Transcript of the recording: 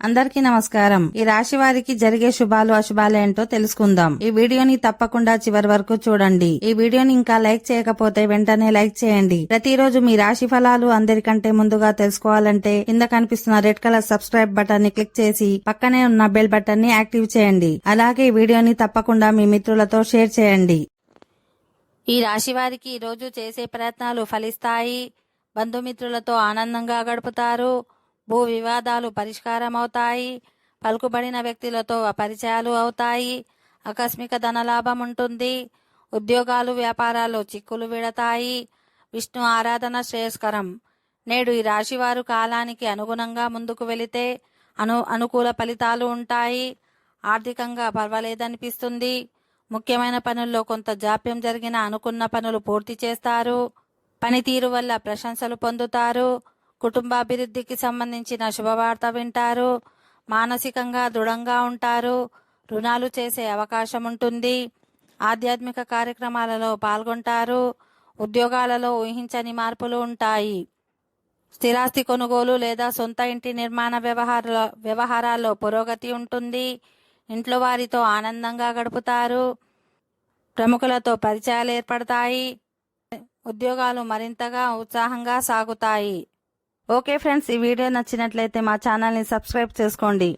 అందరికీ నమస్కారం. ఈ రాశి వారికి జరిగే శుభాలు అశుభాలు ఏంటో తెలుసుకుందాం. ఈ వీడియోని తప్పకుండా చివరి వరకు చూడండి. ఈ వీడియోని ఇంకా లైక్ చేయకపోతే వెంటనే లైక్ చేయండి. ప్రతిరోజు మీ రాశి ఫలాలు అందరికంటే ముందుగా తెలుసుకోవాలంటే కింద కనిపిస్తున్న రెడ్ కలర్ సబ్స్క్రైబ్ బటన్ ని క్లిక్ చేసి పక్కనే ఉన్న బెల్ బటన్ ని యాక్టివ్ చేయండి. అలాగే ఈ వీడియోని తప్పకుండా మీ మిత్రులతో షేర్ చేయండి. ఈ రాశి వారికి ఈ రోజు చేసే ప్రయత్నాలు ఫలిస్తాయి. బంధుమిత్రులతో ఆనందంగా గడుపుతారు. భూ వివాదాలు పరిష్కారం అవుతాయి. పలుకుబడిన వ్యక్తులతో పరిచయాలు అవుతాయి. ఆకస్మిక ధనలాభం ఉంటుంది. ఉద్యోగాలు వ్యాపారాల్లో చిక్కులు విడతాయి. విష్ణు ఆరాధన శ్రేయస్కరం. నేడు ఈ రాశివారు కాలానికి అనుగుణంగా ముందుకు వెళితే అనుకూల ఫలితాలు ఉంటాయి. ఆర్థికంగా పర్వాలేదనిపిస్తుంది. ముఖ్యమైన పనుల్లో కొంత జాప్యం జరిగిన అనుకున్న పనులు పూర్తి చేస్తారు. పనితీరు వల్ల ప్రశంసలు పొందుతారు. కుటుంబాభివృద్ధికి సంబంధించిన శుభవార్త వింటారు. మానసికంగా దృఢంగా ఉంటారు. రుణాలు చేసే అవకాశం ఉంటుంది. ఆధ్యాత్మిక కార్యక్రమాలలో పాల్గొంటారు. ఉద్యోగాలలో ఊహించని మార్పులు ఉంటాయి. స్థిరాస్తి కొనుగోలు లేదా సొంత ఇంటి నిర్మాణ వ్యవహారాల్లో పురోగతి ఉంటుంది. ఇంట్లో వారితో ఆనందంగా గడుపుతారు. ప్రముఖులతో పరిచయాలు ఏర్పడతాయి. ఉద్యోగాలు మరింతగా ఉత్సాహంగా సాగుతాయి. ఓకే ఫ్రెండ్స్, ఈ వీడియో నచ్చినట్లయితే మా ఛానల్ని సబ్స్క్రైబ్ చేసుకోండి.